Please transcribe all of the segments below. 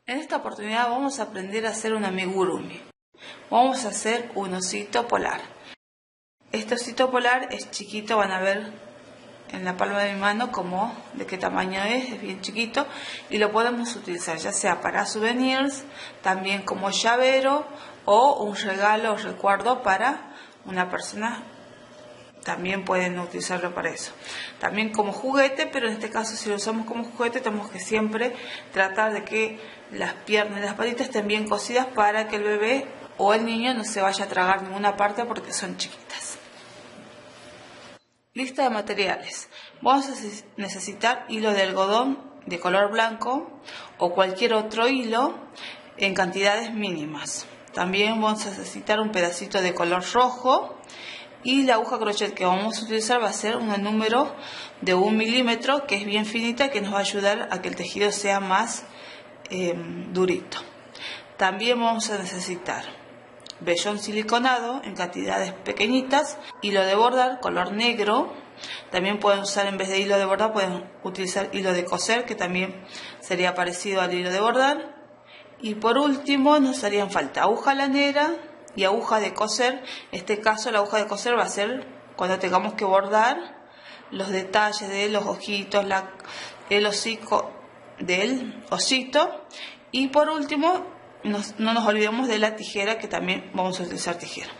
En esta oportunidad vamos a aprender a hacer un amigurumi. Vamos a hacer un osito polar. Este osito polar es chiquito, van a ver en la palma de mi mano como de qué tamaño es bien chiquito y lo podemos utilizar ya sea para souvenirs, también como llavero o un regalo o recuerdo para una persona. También pueden utilizarlo para eso. También como juguete, pero en este caso si lo usamos como juguete tenemos que siempre tratar de que las piernas y las patitas estén bien cosidas para que el bebé o el niño no se vaya a tragar ninguna parte porque son chiquitas. Lista de materiales. Vamos a necesitar hilo de algodón de color blanco o cualquier otro hilo en cantidades mínimas. También vamos a necesitar un pedacito de color rojo. Y la aguja crochet que vamos a utilizar va a ser un número de 1 milímetro, que es bien finita, que nos va a ayudar a que el tejido sea más durito. También vamos a necesitar vellón siliconado en cantidades pequeñitas, hilo de bordar color negro. También pueden usar, en vez de hilo de bordar, pueden utilizar hilo de coser, que también sería parecido al hilo de bordar. Y por último nos harían falta aguja lanera y aguja de coser. En este caso la aguja de coser va a ser cuando tengamos que bordar los detalles de los ojitos, el hocico del osito. Y por último no nos olvidemos de la tijera, que también vamos a utilizar tijera.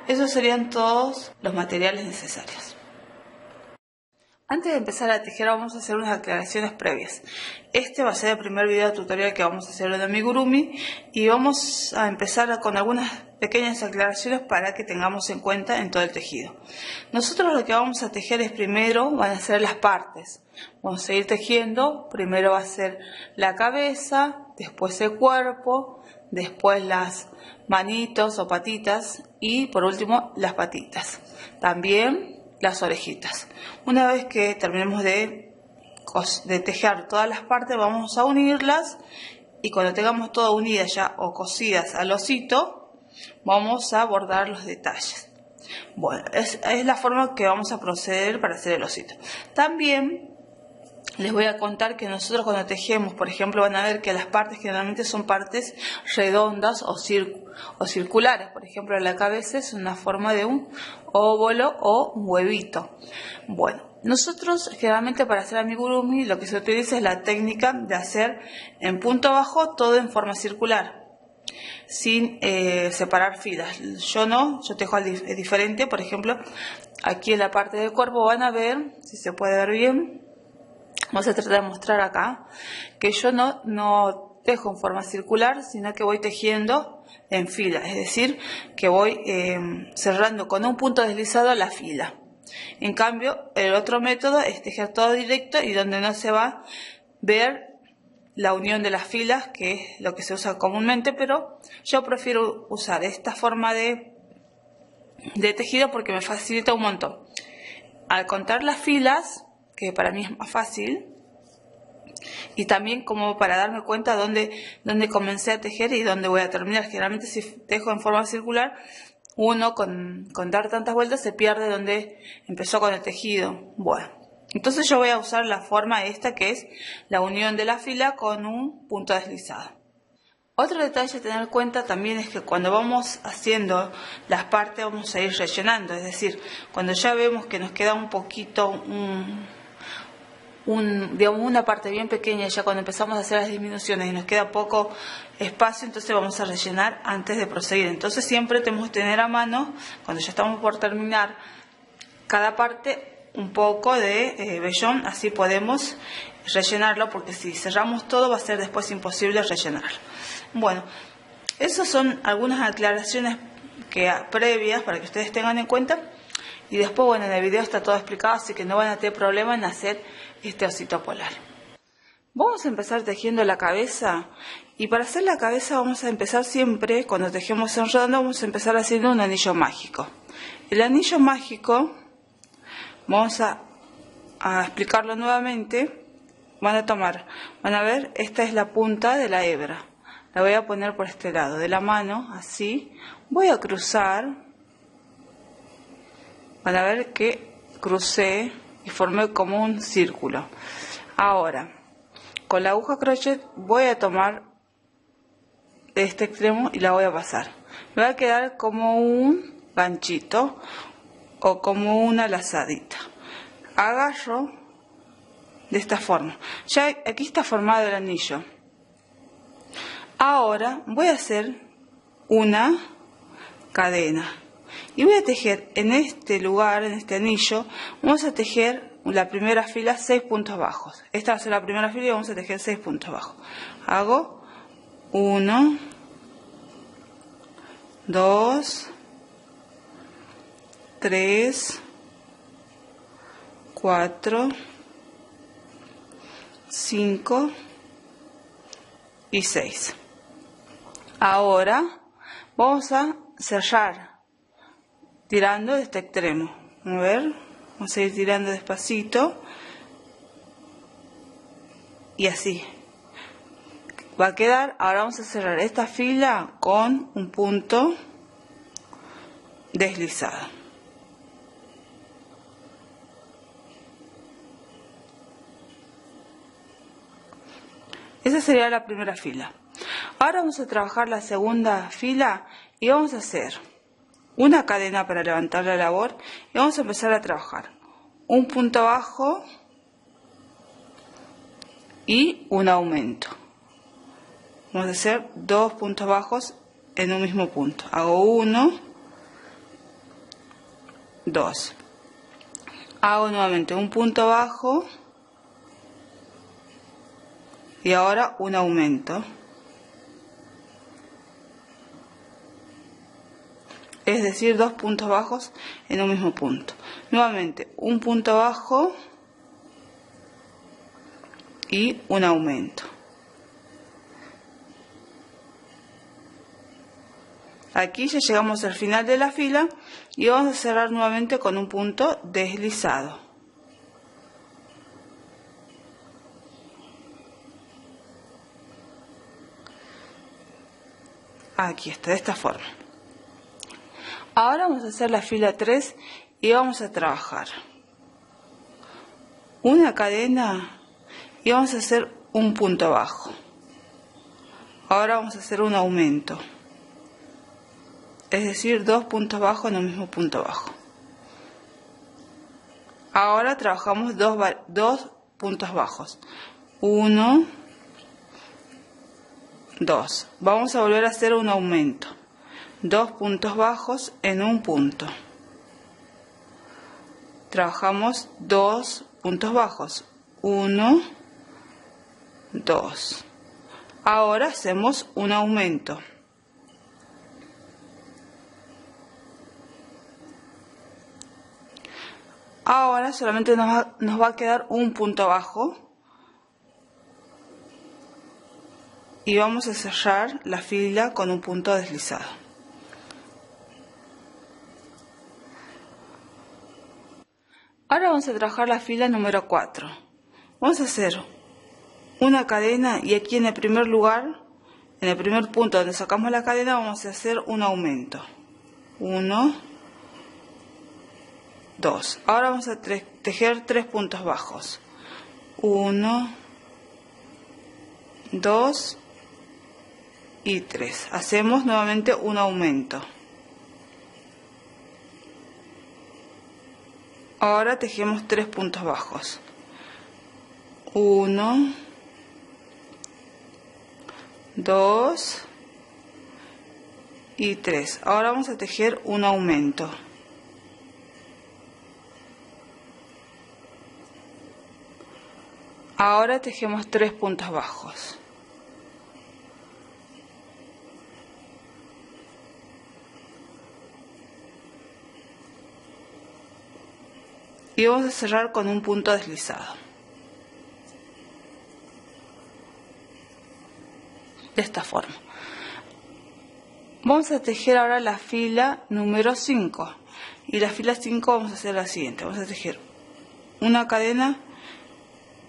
Esos serían todos los materiales necesarios. Antes de empezar a tejer vamos a hacer unas aclaraciones previas. Este va a ser el primer video tutorial que vamos a hacer de amigurumi y vamos a empezar con algunas pequeñas aclaraciones para que tengamos en cuenta en todo el tejido. Nosotros lo que vamos a tejer es primero van a ser las partes. Vamos a ir tejiendo, primero va a ser la cabeza, después el cuerpo, después las manitos o patitas y por último las patitas. También las orejitas. Una vez que terminemos de tejer todas las partes, vamos a unirlas y cuando tengamos todas unidas ya o cosidas al osito, vamos a bordar los detalles. Bueno, es la forma que vamos a proceder para hacer el osito. También les voy a contar que nosotros cuando tejemos, por ejemplo, van a ver que las partes generalmente son partes redondas o circulares. Por ejemplo, la cabeza es una forma de un óvulo o un huevito. Bueno, nosotros generalmente para hacer amigurumi lo que se utiliza es la técnica de hacer en punto bajo todo en forma circular, sin separar filas. Yo tejo diferente. Por ejemplo, aquí en la parte del cuerpo van a ver, si se puede ver bien, vamos a tratar de mostrar acá que yo no tejo en forma circular, sino que voy tejiendo en fila, es decir, que voy cerrando con un punto deslizado la fila. En cambio, el otro método es tejer todo directo y donde no se va a ver la unión de las filas, que es lo que se usa comúnmente, pero yo prefiero usar esta forma de tejido porque me facilita un montón. Al contar las filas, que para mí es más fácil, y también como para darme cuenta dónde comencé a tejer y dónde voy a terminar. Generalmente si tejo en forma circular, uno con dar tantas vueltas se pierde donde empezó con el tejido. Bueno, entonces yo voy a usar la forma esta, que es la unión de la fila con un punto deslizado. Otro detalle a tener en cuenta también es que cuando vamos haciendo las partes vamos a ir rellenando, es decir, cuando ya vemos que nos queda un poquito, digamos una parte bien pequeña, ya cuando empezamos a hacer las disminuciones y nos queda poco espacio, entonces vamos a rellenar antes de proseguir. Entonces siempre tenemos que tener a mano, cuando ya estamos por terminar cada parte, un poco de vellón, así podemos rellenarlo, porque si cerramos todo va a ser después imposible rellenarlo. Bueno, esas son algunas aclaraciones previas para que ustedes tengan en cuenta. Y después, bueno, en el video está todo explicado, así que no van a tener problema en hacer este osito polar. Vamos a empezar tejiendo la cabeza. Y para hacer la cabeza vamos a empezar siempre, cuando tejemos en redondo, vamos a empezar haciendo un anillo mágico. El anillo mágico, vamos a explicarlo nuevamente. Van a ver, esta es la punta de la hebra. La voy a poner por este lado de la mano, así. Voy a cruzar. Van a ver que crucé y formé como un círculo. Ahora, con la aguja crochet voy a tomar de este extremo y la voy a pasar. Me va a quedar como un ganchito o como una lazadita. Agarro de esta forma. Ya aquí está formado el anillo. Ahora voy a hacer una cadena y voy a tejer en este lugar, en este anillo, vamos a tejer la primera fila 6 puntos bajos. Esta va a ser la primera fila y vamos a tejer 6 puntos bajos. Hago 1, 2, 3, 4, 5 y 6. Ahora vamos a cerrar tirando de este extremo. A ver, vamos a ir tirando despacito y así va a quedar. Ahora vamos a cerrar esta fila con un punto deslizado. Esa sería la primera fila. Ahora vamos a trabajar la segunda fila y vamos a hacer una cadena para levantar la labor y vamos a empezar a trabajar un punto bajo y un aumento. Vamos a hacer 2 puntos bajos en un mismo punto. Hago 1, 2. Hago nuevamente un punto bajo y ahora un aumento. Es decir, 2 puntos bajos en un mismo punto. Nuevamente un punto bajo y un aumento. Aquí ya llegamos al final de la fila y vamos a cerrar nuevamente con un punto deslizado. Aquí está, de esta forma. Ahora vamos a hacer la fila 3 y vamos a trabajar una cadena y vamos a hacer un punto bajo. Ahora vamos a hacer un aumento, es decir, 2 puntos bajos en un mismo punto bajo. Ahora trabajamos dos puntos bajos, 1, 2. Vamos a volver a hacer un aumento, 2 puntos bajos en un punto. Trabajamos 2 puntos bajos, 1, 2. Ahora hacemos un aumento. Ahora solamente nos va a quedar un punto bajo y vamos a cerrar la fila con un punto deslizado. Ahora vamos a trabajar la fila número 4. Vamos a hacer una cadena y aquí en el primer lugar, en el primer punto donde sacamos la cadena, vamos a hacer un aumento. 1, 2. Ahora vamos a tejer 3 puntos bajos. 1, 2 y 3. Hacemos nuevamente un aumento. Ahora tejemos 3 puntos bajos. 1, 2 y 3. Ahora vamos a tejer un aumento. Ahora tejemos 3 puntos bajos. Y vamos a cerrar con un punto deslizado. De esta forma. Vamos a tejer ahora la fila número 5. Y la fila 5 vamos a hacer la siguiente. Vamos a tejer una cadena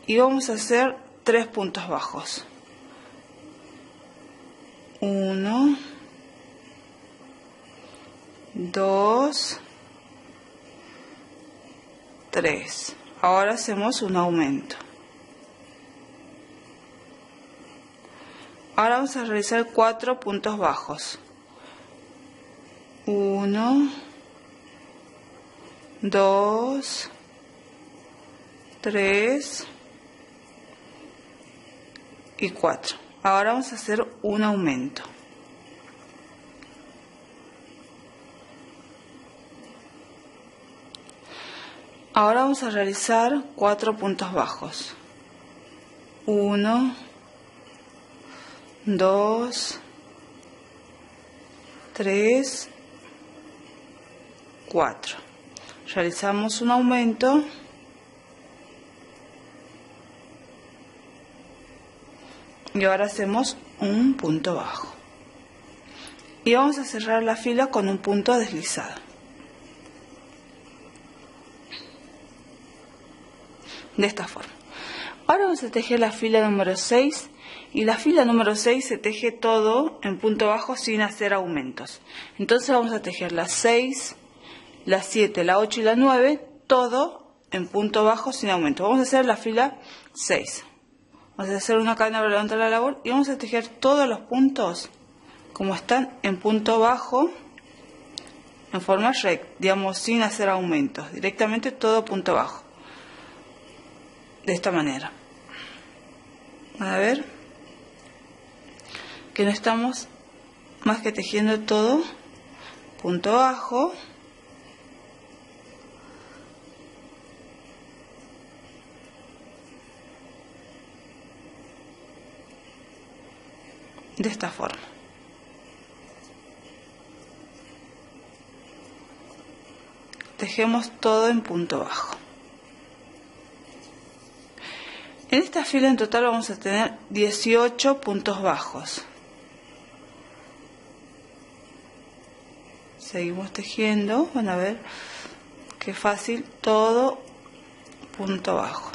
y vamos a hacer 3 puntos bajos. 1, 2, 3. Ahora hacemos un aumento. Ahora vamos a realizar 4 puntos bajos. 1, 2, 3 y 4. Ahora vamos a hacer un aumento. Ahora vamos a realizar 4 puntos bajos. 1, 2, 3, 4. Realizamos un aumento y ahora hacemos un punto bajo. Y vamos a cerrar la fila con un punto deslizado. De esta forma. Ahora vamos a tejer la fila número 6 y la fila número 6 se teje todo en punto bajo sin hacer aumentos. Entonces vamos a tejer la 6, la 7, la 8 y la 9 todo en punto bajo sin aumento. Vamos a hacer la fila 6. Vamos a hacer una cadena para levantar la labor y vamos a tejer todos los puntos como están en punto bajo en forma recta, digamos sin hacer aumentos, directamente todo punto bajo. De esta manera. A ver que no estamos más que tejiendo todo punto bajo, de esta forma. Tejemos todo en punto bajo. En esta fila en total vamos a tener 18 puntos bajos. Seguimos tejiendo, van a ver qué fácil, todo punto bajo.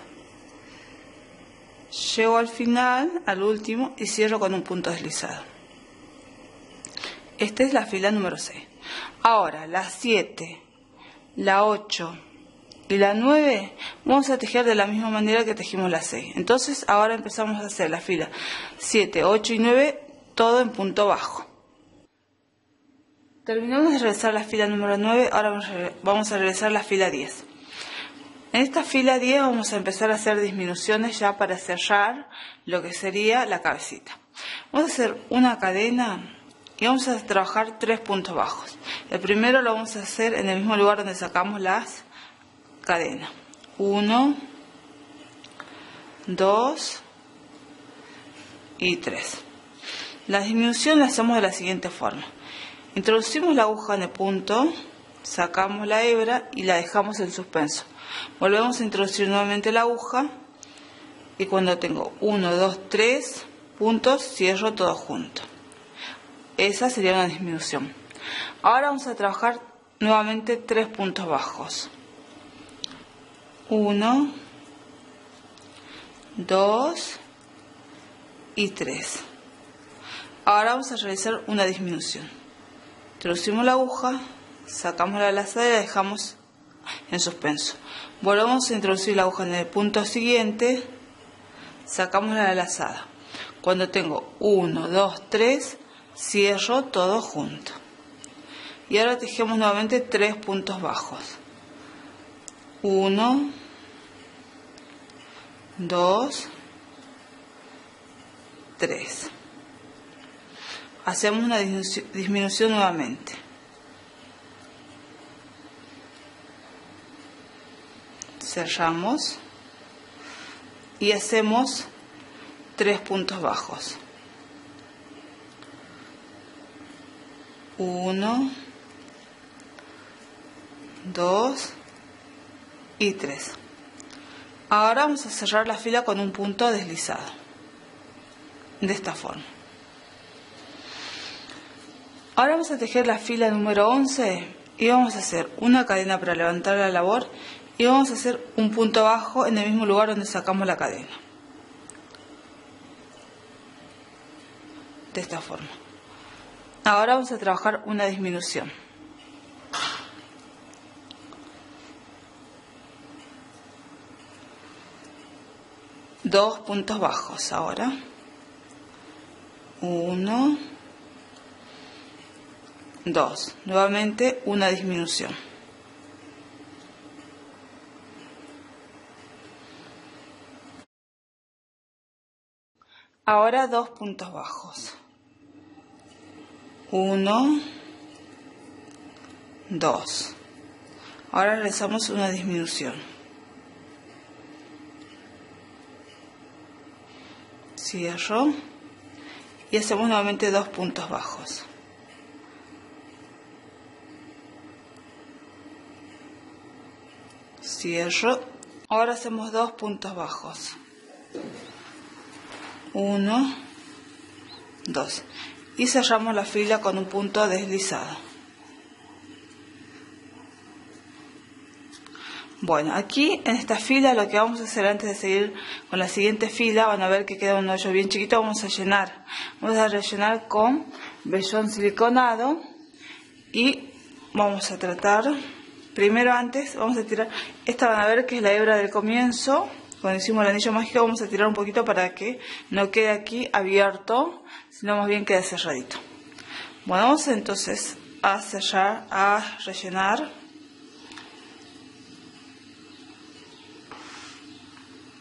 Llego al final, al último, y cierro con un punto deslizado. Esta es la fila número 6. Ahora, la 7, la 8 y la 9 vamos a tejer de la misma manera que tejimos la 6. Entonces ahora empezamos a hacer la fila 7, 8 y 9 todo en punto bajo. Terminamos de realizar la fila número 9, ahora vamos a realizar la fila 10. En esta fila 10 vamos a empezar a hacer disminuciones ya para cerrar lo que sería la cabecita. Vamos a hacer una cadena y vamos a trabajar 3 puntos bajos. El primero lo vamos a hacer en el mismo lugar donde sacamos las cadenas. 1, 2 y 3. La disminución la hacemos de la siguiente forma. Introducimos la aguja en el punto, sacamos la hebra y la dejamos en suspenso. Volvemos a introducir nuevamente la aguja y cuando tengo 1, 2, 3 puntos cierro todo junto. Esa sería una disminución. Ahora vamos a trabajar nuevamente 3 puntos bajos. 1, 2 y 3. Ahora vamos a realizar una disminución. Introducimos la aguja, sacamos la lazada y la dejamos en suspenso. Volvemos a introducir la aguja en el punto siguiente, sacamos la lazada. Cuando tengo 1, 2, 3, cierro todo junto. Y ahora tejemos nuevamente 3 puntos bajos. 1, 2, 3. Hacemos una disminución nuevamente. Cerramos y hacemos 3 puntos bajos. 1, 2 y 3. Ahora vamos a cerrar la fila con un punto deslizado. De esta forma. Ahora vamos a tejer la fila número 11 y vamos a hacer una cadena para levantar la labor y vamos a hacer un punto bajo en el mismo lugar donde sacamos la cadena. De esta forma. Ahora vamos a trabajar una disminución. Dos puntos bajos ahora. 1, 2. Nuevamente una disminución. Ahora 2 puntos bajos. 1, 2. Ahora realizamos una disminución. Cierro y hacemos nuevamente 2 puntos bajos. Cierro. Ahora hacemos 2 puntos bajos. 1, 2. Y cerramos la fila con un punto deslizado. Bueno, aquí en esta fila lo que vamos a hacer antes de seguir con la siguiente fila, van a ver que queda un hoyo bien chiquito, vamos a rellenar con vellón siliconado y vamos a tratar, primero antes vamos a tirar, esta van a ver que es la hebra del comienzo, cuando hicimos el anillo mágico vamos a tirar un poquito para que no quede aquí abierto, sino más bien quede cerradito. Bueno, vamos entonces a cerrar, a rellenar.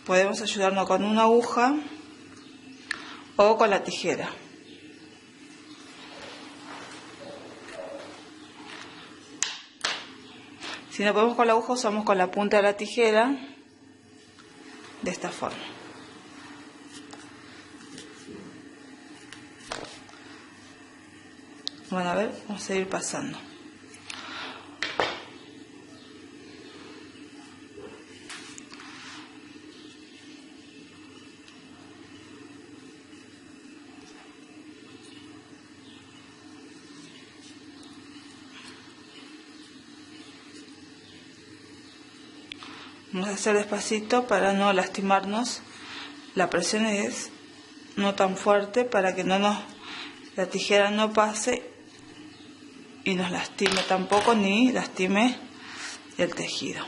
Podemos ayudarnos con una aguja o con la tijera. Si no podemos con la aguja, usamos con la punta de la tijera de esta forma. Bueno, a ver, vamos a ir pasando. Vamos a hacer despacito para no lastimarnos. La presión es no tan fuerte para que la tijera no pase y nos lastime tampoco ni lastime el tejido.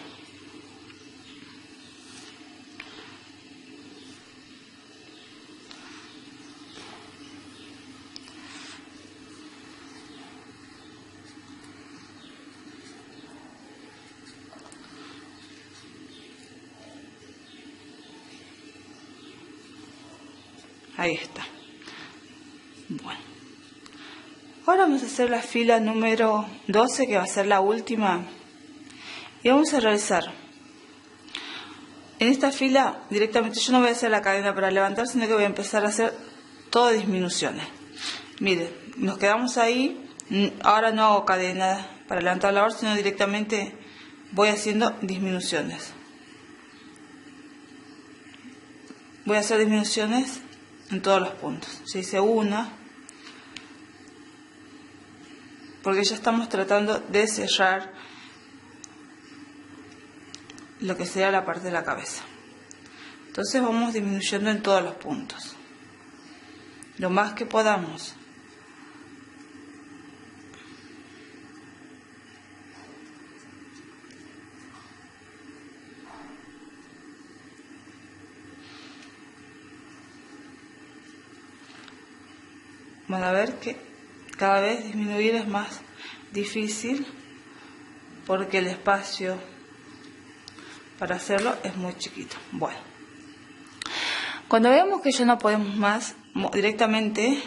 Ahí está. Bueno. Ahora vamos a hacer la fila número 12, que va a ser la última. Y vamos a realizar. En esta fila, directamente, yo no voy a hacer la cadena para levantar, sino que voy a empezar a hacer todas disminuciones. Miren, nos quedamos ahí. Ahora no hago cadena para levantar la barra, sino directamente voy haciendo disminuciones. Voy a hacer disminuciones en todos los puntos. Se hice una, porque ya estamos tratando de cerrar lo que sería la parte de la cabeza. Entonces vamos disminuyendo en todos los puntos, lo más que podamos. Van a ver que cada vez disminuir es más difícil porque el espacio para hacerlo es muy chiquito. Bueno, cuando veamos que ya no podemos más, directamente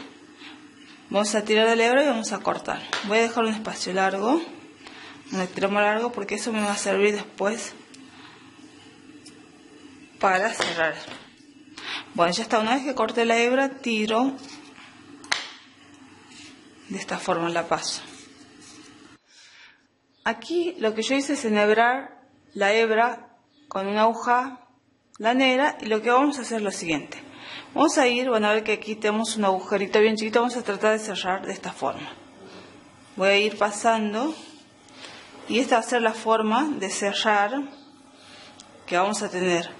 vamos a tirar el hebra y vamos a cortar. Voy a dejar un espacio largo, un extremo largo, porque eso me va a servir después para cerrar. Bueno, ya está. Una vez que corté la hebra, tiro de esta forma, la paso. Aquí lo que yo hice es enhebrar la hebra con una aguja lanera, y lo que vamos a hacer es lo siguiente. Vamos a ir, van a ver que aquí tenemos un agujerito bien chiquito, vamos a tratar de cerrar de esta forma. Voy a ir pasando y esta va a ser la forma de cerrar que vamos a tener,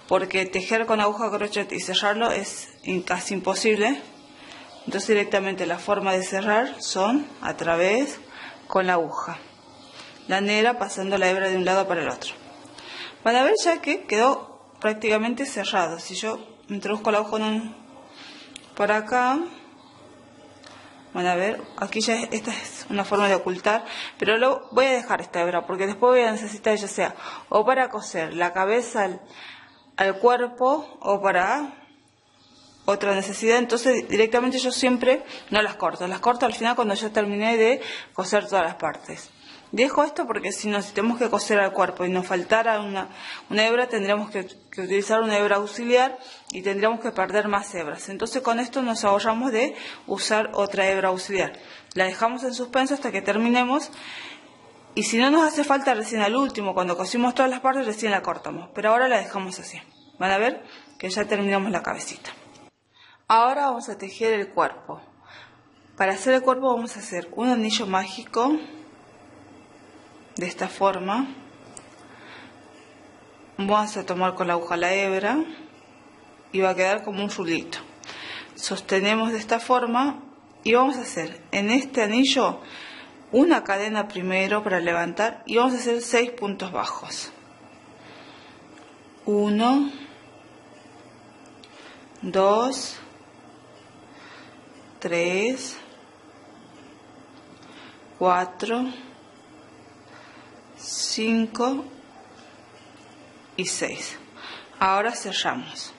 porque tejer con aguja crochet y cerrarlo es casi imposible. Entonces directamente la forma de cerrar son a través con la aguja lanera, pasando la hebra de un lado para el otro. Van a ver ya que quedó prácticamente cerrado. Si yo introduzco la aguja por acá, Van a ver, aquí ya esta es una forma de ocultar, pero lo voy a dejar esta hebra porque después voy a necesitar ya sea o para coser la cabeza al cuerpo o para otra necesidad. Entonces directamente yo siempre no las corto al final cuando ya terminé de coser todas las partes. Dejo esto porque si tenemos que coser al cuerpo y nos faltara una hebra, tendríamos que utilizar una hebra auxiliar y tendríamos que perder más hebras. Entonces con esto nos ahorramos de usar otra hebra auxiliar. La dejamos en suspenso hasta que terminemos y si no nos hace falta recién al último, cuando cosimos todas las partes, recién la cortamos. Pero ahora la dejamos así. Van a ver que ya terminamos la cabecita. Ahora vamos a tejer el cuerpo. Para hacer el cuerpo vamos a hacer un anillo mágico de esta forma. Vamos a tomar con la aguja la hebra y va a quedar como un rulito. Sostenemos de esta forma y vamos a hacer en este anillo una cadena primero para levantar y vamos a hacer 6 puntos bajos. 1, 2, 3, 4, 5 y 6. Ahora cerramos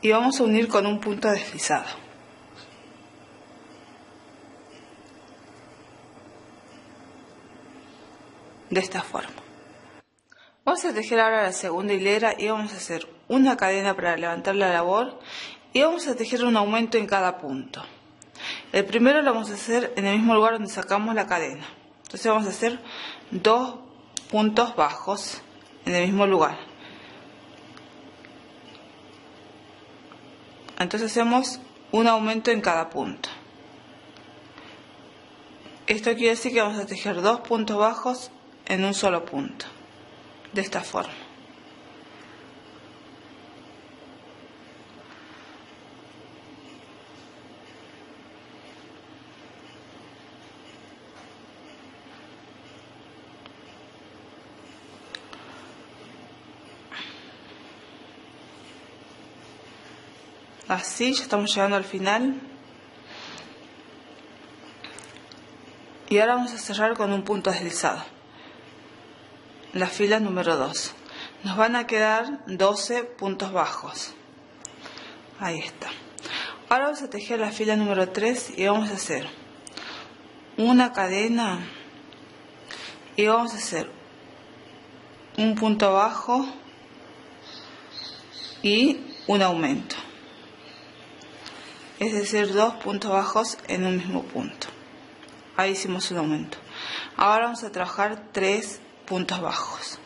y vamos a unir con un punto deslizado. De esta forma. Vamos a tejer ahora la segunda hilera y vamos a hacer una cadena para levantar la labor y vamos a tejer un aumento en cada punto. El primero lo vamos a hacer en el mismo lugar donde sacamos la cadena. Entonces vamos a hacer 2 puntos bajos en el mismo lugar. Entonces hacemos un aumento en cada punto. Esto quiere decir que vamos a tejer 2 puntos bajos en un solo punto. De esta forma. Así ya estamos llegando al final. Y ahora vamos a cerrar con un punto deslizado. La fila número 2. Nos van a quedar 12 puntos bajos. Ahí está. Ahora vamos a tejer la fila número 3 y vamos a hacer una cadena y vamos a hacer un punto bajo y un aumento. Es decir, 2 puntos bajos en un mismo punto. Ahí hicimos un aumento. Ahora vamos a trabajar 3 puntos bajos.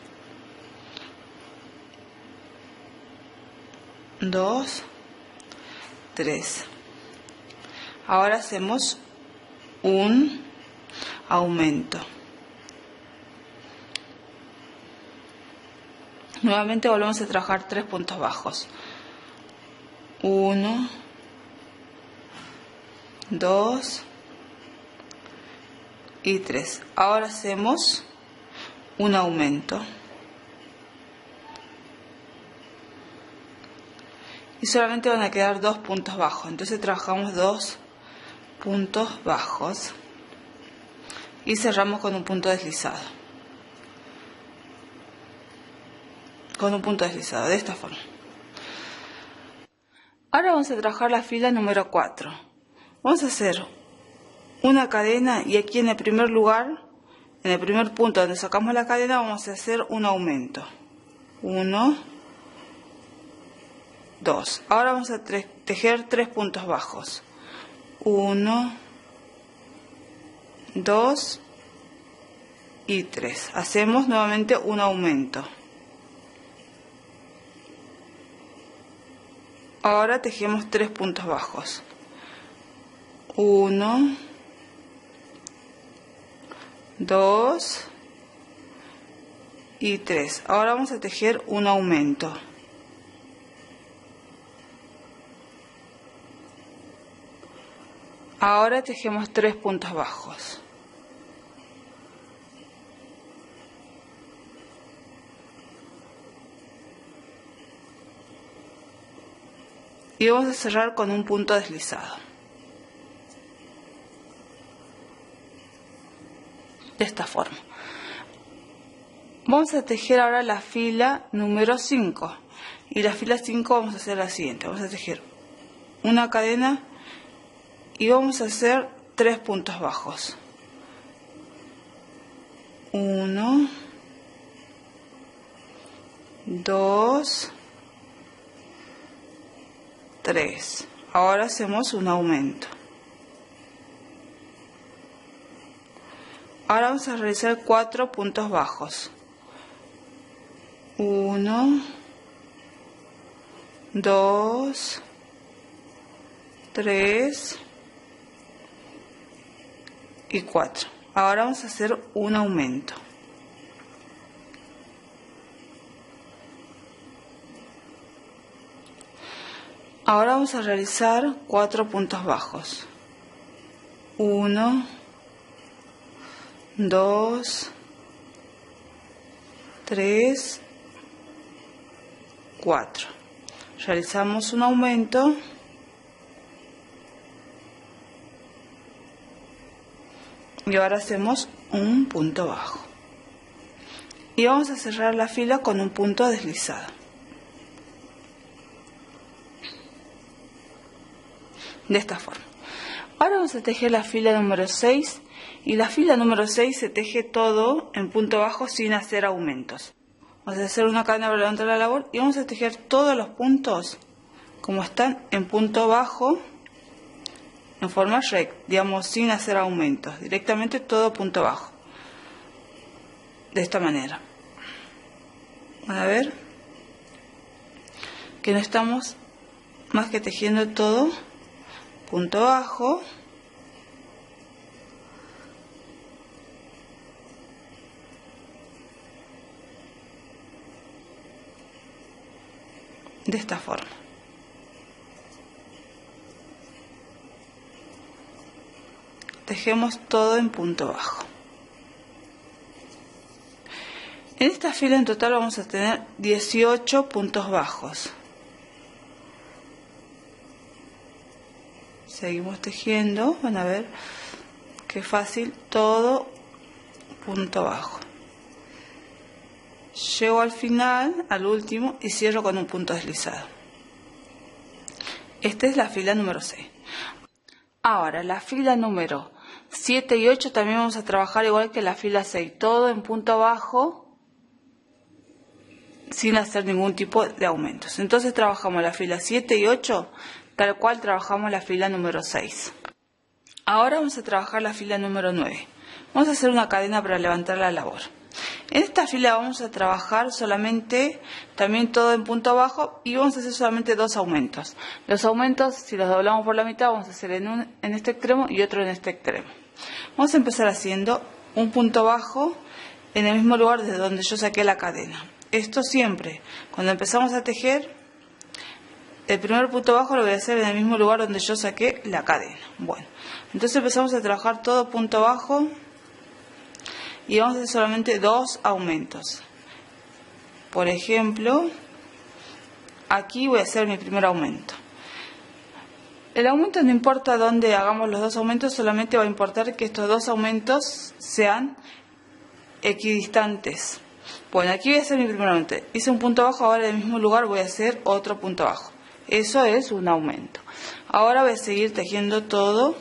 2, 3. Ahora hacemos un aumento. Nuevamente volvemos a trabajar 3 puntos bajos. 1, 2 y 3. Ahora hacemos un aumento. Y solamente van a quedar 2 puntos bajos. Entonces trabajamos 2 puntos bajos. Y cerramos con un punto deslizado. Con un punto deslizado, de esta forma. Ahora vamos a trabajar la fila número 4. Vamos a hacer una cadena y aquí en el primer lugar, en el primer punto donde sacamos la cadena, vamos a hacer un aumento. 1, 2. Ahora vamos a tejer 3 puntos bajos. 1, 2 y 3. Hacemos nuevamente un aumento. Ahora tejemos 3 puntos bajos. 1, 2 y 3. Ahora vamos a tejer un aumento. Ahora tejemos 3 puntos bajos. y vamos a cerrar con un punto deslizado. De esta forma. Vamos a tejer ahora la fila número 5 y la fila 5 vamos a hacer la siguiente. Vamos a tejer una cadena y vamos a hacer 3 puntos bajos. 1, 2, 3. Ahora hacemos un aumento. Ahora vamos a realizar 4 puntos bajos. 1, 2, 3 y 4. Ahora vamos a hacer un aumento. Ahora vamos a realizar 4 puntos bajos. 1, 2, 3, 4. Realizamos un aumento y ahora hacemos un punto bajo y vamos a cerrar la fila con un punto deslizado. De esta forma. Ahora vamos a tejer la fila número 6 y la fila número 6 se teje todo en punto bajo sin hacer aumentos. Vamos a hacer una cadena para levantar la labor y vamos a tejer todos los puntos como están en punto bajo en forma recta, digamos sin hacer aumentos, directamente todo punto bajo. De esta manera. Van a ver que no estamos más que tejiendo todo punto bajo, de esta forma. Tejemos todo en punto bajo. En esta fila en total vamos a tener 18 puntos bajos. Seguimos tejiendo, van a ver qué fácil, todo punto bajo. Llego al final, al último, y cierro con un punto deslizado. Esta es la fila número 6. Ahora, la fila número 7 y 8 también vamos a trabajar igual que la fila 6, todo en punto bajo, sin hacer ningún tipo de aumentos. Entonces trabajamos la fila 7 y 8 tal cual trabajamos la fila número 6. Ahora vamos a trabajar la fila número 9. Vamos a hacer una cadena para levantar la labor. En esta fila vamos a trabajar solamente, también todo en punto bajo, y vamos a hacer solamente 2 aumentos. Los aumentos, si los doblamos por la mitad, vamos a hacer en este extremo y otro en este extremo. Vamos a empezar haciendo un punto bajo en el mismo lugar desde donde yo saqué la cadena. Esto siempre, cuando empezamos a tejer, el primer punto bajo lo voy a hacer en el mismo lugar donde yo saqué la cadena. Bueno, entonces empezamos a trabajar todo punto bajo y vamos a hacer solamente 2 aumentos. Por ejemplo, aquí voy a hacer mi primer aumento. El aumento no importa dónde hagamos los 2 aumentos, solamente va a importar que estos 2 aumentos sean equidistantes. Bueno, aquí voy a hacer mi primer aumento. Hice un punto bajo, ahora en el mismo lugar voy a hacer otro punto bajo. Eso es un aumento. Ahora voy a seguir tejiendo todo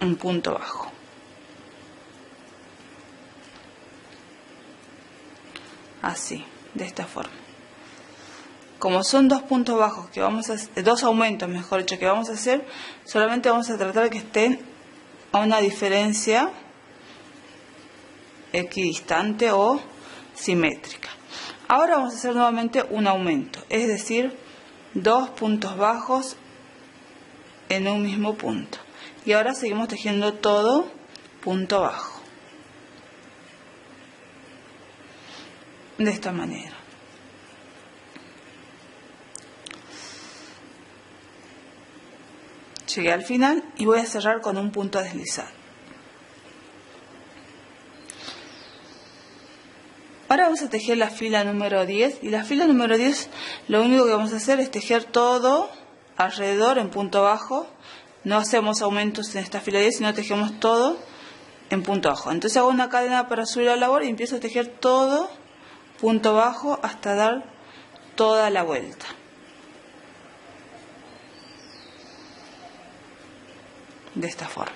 en punto bajo. Así, de esta forma. Como son 2 puntos bajos que vamos a hacer, 2 aumentos mejor dicho que vamos a hacer, solamente vamos a tratar de que estén a una diferencia equidistante o simétrica. Ahora vamos a hacer nuevamente un aumento, es decir, 2 puntos bajos en un mismo punto. Y ahora seguimos tejiendo todo punto bajo. De esta manera. Llegué al final y voy a cerrar con un punto deslizado. Ahora vamos a tejer la fila número 10 y la fila número 10 lo único que vamos a hacer es tejer todo alrededor en punto bajo. No hacemos aumentos en esta fila 10, sino tejemos todo en punto bajo. Entonces hago una cadena para subir la labor y empiezo a tejer todo punto bajo hasta dar toda la vuelta. De esta forma.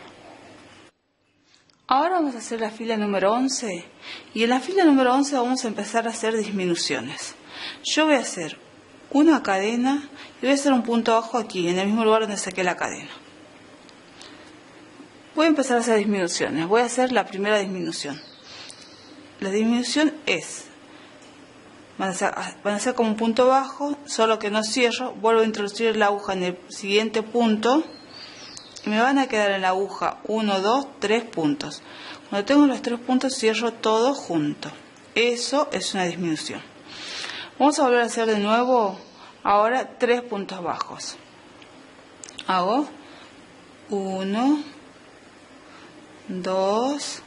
Ahora vamos a hacer la fila número 11 y en la fila número 11 vamos a empezar a hacer disminuciones. Yo voy a hacer una cadena y voy a hacer un punto bajo aquí en el mismo lugar donde saqué la cadena. Voy a empezar a hacer disminuciones. Voy a hacer la primera disminución. La disminución es, van a ser como un punto bajo, solo que no cierro, vuelvo a introducir la aguja en el siguiente punto y me van a quedar en la aguja 1, 2, 3 puntos. Cuando tengo los 3 puntos cierro todo junto. Eso es una disminución. Vamos a volver a hacer de nuevo ahora 3 puntos bajos. Hago 1, 2,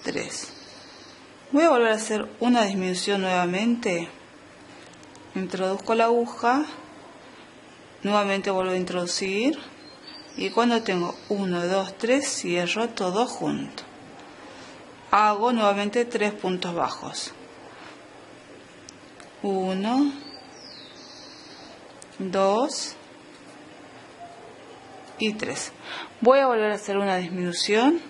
3. Voy a volver a hacer una disminución nuevamente. Introduzco la aguja, nuevamente vuelvo a introducir y cuando tengo 1, 2, 3 cierro todo junto. Hago nuevamente 3 puntos bajos. 1, 2 y 3. Voy a volver a hacer una disminución.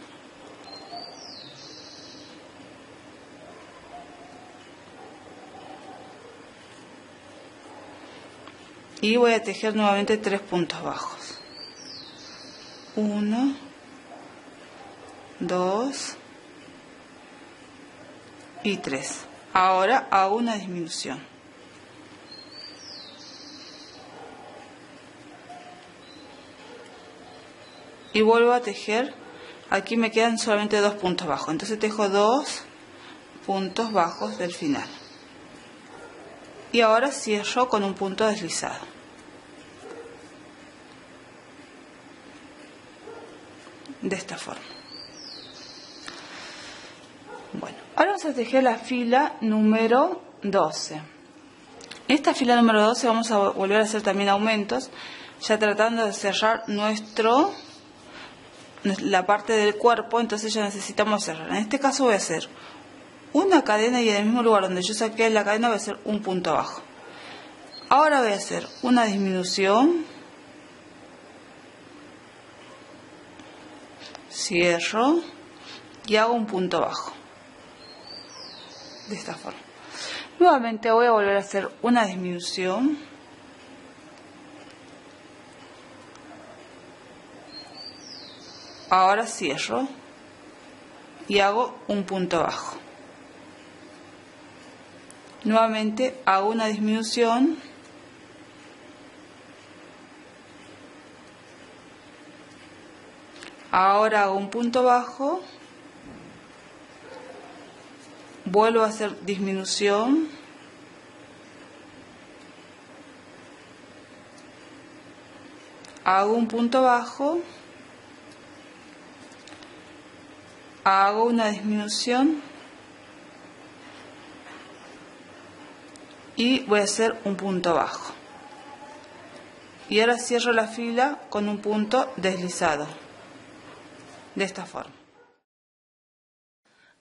Y voy a tejer nuevamente 3 puntos bajos. 1, 2 y 3. Ahora hago una disminución. Y vuelvo a tejer. Aquí me quedan solamente 2 puntos bajos. Entonces tejo 2 puntos bajos del final. Y ahora cierro con un punto deslizado. De esta forma. Bueno, ahora vamos a tejer la fila número 12. En esta fila número 12 vamos a volver a hacer también aumentos, ya tratando de cerrar la parte del cuerpo, entonces ya necesitamos cerrar. En este caso voy a hacer una cadena y en el mismo lugar donde yo saqué la cadena voy a hacer un punto bajo. Ahora voy a hacer una disminución, cierro y hago un punto bajo. De esta forma. Nuevamente voy a volver a hacer una disminución. Ahora cierro y hago un punto bajo. Nuevamente hago una disminución. Ahora hago un punto bajo. Vuelvo a hacer disminución. Hago un punto bajo. Hago una disminución. Y voy a hacer un punto bajo. Y ahora cierro la fila con un punto deslizado. De esta forma.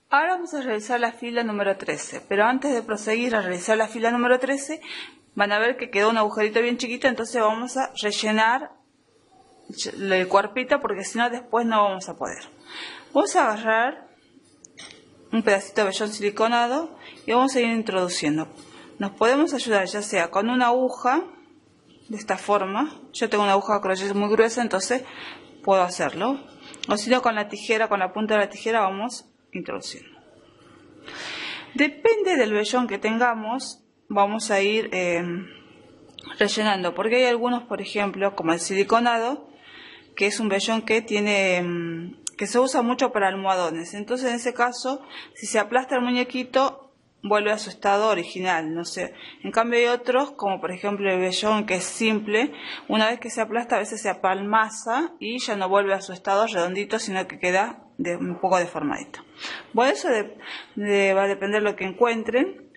Ahora vamos a realizar la fila número 13, pero antes de proseguir a realizar la fila número 13, van a ver que quedó un agujerito bien chiquito, entonces vamos a rellenar el cuerpito porque si no después no vamos a poder. Vamos a agarrar un pedacito de vellón siliconado y vamos a ir introduciendo. Nos podemos ayudar ya sea con una aguja, de esta forma, yo tengo una aguja de crochet muy gruesa, entonces puedo hacerlo, o si no con la tijera, con la punta de la tijera vamos introduciendo. Depende del vellón que tengamos, vamos a ir rellenando, porque hay algunos, por ejemplo, como el siliconado, que es un vellón que tiene que se usa mucho para almohadones. Entonces en ese caso, si se aplasta el muñequito, vuelve a su estado original, no sé. En cambio hay otros, como por ejemplo el vellón, que es simple, una vez que se aplasta a veces se apalmaza y ya no vuelve a su estado redondito, sino que queda un poco deformadito. Bueno, eso va a depender de lo que encuentren.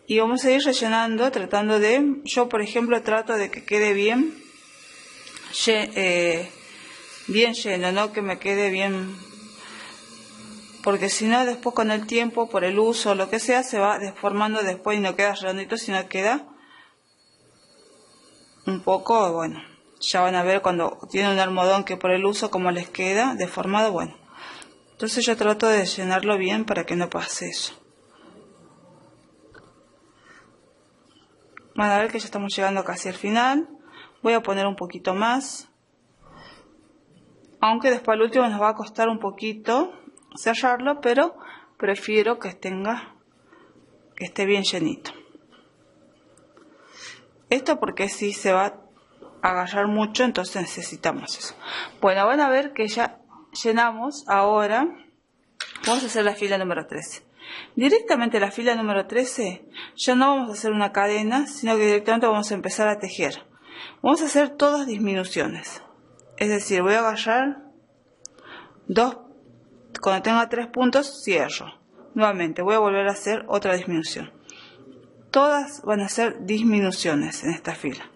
Y vamos a ir rellenando, tratando de, yo por ejemplo trato de que quede bien lleno, no que me quede bien, porque si no después con el tiempo, por el uso o lo que sea, se va deformando después y no queda redondito, sino queda un poco, bueno, ya van a ver cuando tiene un almohadón que por el uso como les queda deformado, bueno. Entonces yo trato de llenarlo bien para que no pase eso. Van a ver que ya estamos llegando casi al final. Voy a poner un poquito más. Aunque después al último nos va a costar un poquito cerrarlo, pero prefiero que esté bien llenito. Esto porque si se va a agarrar mucho, entonces necesitamos eso. Bueno, van a ver que ya llenamos. Ahora vamos a hacer la fila número 13. Directamente la fila número 13 ya no vamos a hacer una cadena, sino que directamente vamos a empezar a tejer. Vamos a hacer todas disminuciones, es decir, voy a agarrar dos, cuando tenga 3 puntos cierro, nuevamente voy a volver a hacer otra disminución. Todas van a ser disminuciones en esta fila.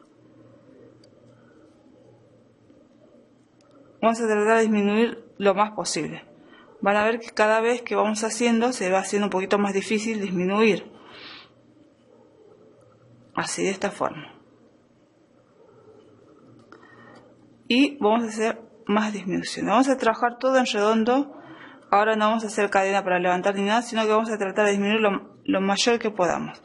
Vamos a tratar de disminuir lo más posible. Van a ver que cada vez que vamos haciendo se va haciendo un poquito más difícil disminuir. Así, de esta forma. Y vamos a hacer más disminuciones. Vamos a trabajar todo en redondo. Ahora no vamos a hacer cadena para levantar ni nada, sino que vamos a tratar de disminuir lo mayor que podamos.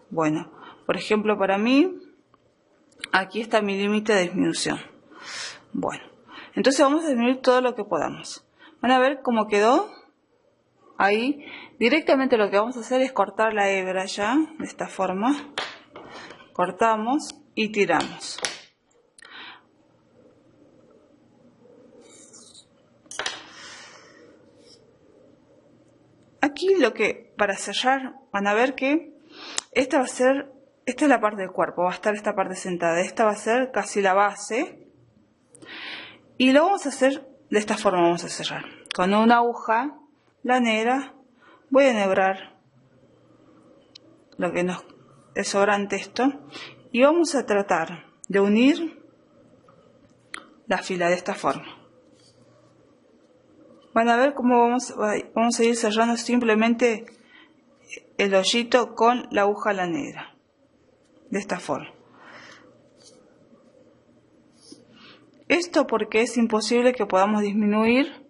Bueno, por ejemplo, para mí aquí está mi límite de disminución. Bueno, entonces vamos a disminuir todo lo que podamos. Van a ver cómo quedó. Ahí directamente lo que vamos a hacer es cortar la hebra ya, de esta forma. Cortamos y tiramos. Aquí para cerrar, van a ver que esta es la parte del cuerpo, va a estar esta parte sentada. Esta va a ser casi la base. Y lo vamos a hacer de esta forma, vamos a cerrar. Con una aguja lanera voy a enhebrar lo que nos es sobrante esto. Y vamos a tratar de unir la fila de esta forma. Van a ver cómo vamos a ir cerrando simplemente el hoyito con la aguja lanera. De esta forma. Esto porque es imposible que podamos disminuir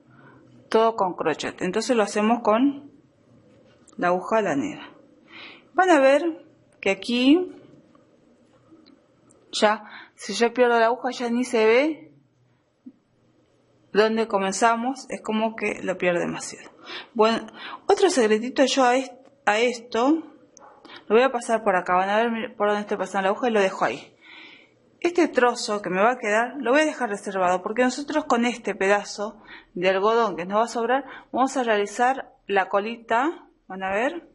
todo con crochet. Entonces lo hacemos con la aguja lanera. Van a ver que aquí ya, si yo pierdo la aguja, ya ni se ve donde comenzamos, es como que lo pierde demasiado. Bueno, otro secretito yo a esto, lo voy a pasar por acá, van a ver por dónde estoy pasando la aguja y lo dejo ahí. Este trozo que me va a quedar, lo voy a dejar reservado, porque nosotros con este pedazo de algodón que nos va a sobrar, vamos a realizar la colita, van a ver,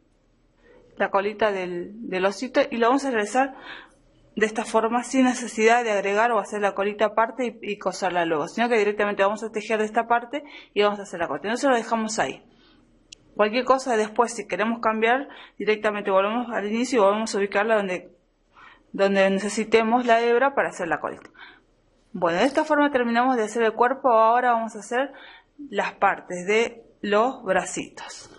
la colita del osito, y lo vamos a realizar de esta forma sin necesidad de agregar o hacer la colita aparte y coserla luego, sino que directamente vamos a tejer de esta parte y vamos a hacer la colita. Entonces lo dejamos ahí. Cualquier cosa después, si queremos cambiar, directamente volvemos al inicio y volvemos a ubicarla donde necesitemos la hebra para hacer la colita. Bueno, de esta forma terminamos de hacer el cuerpo. Ahora vamos a hacer las partes de los bracitos.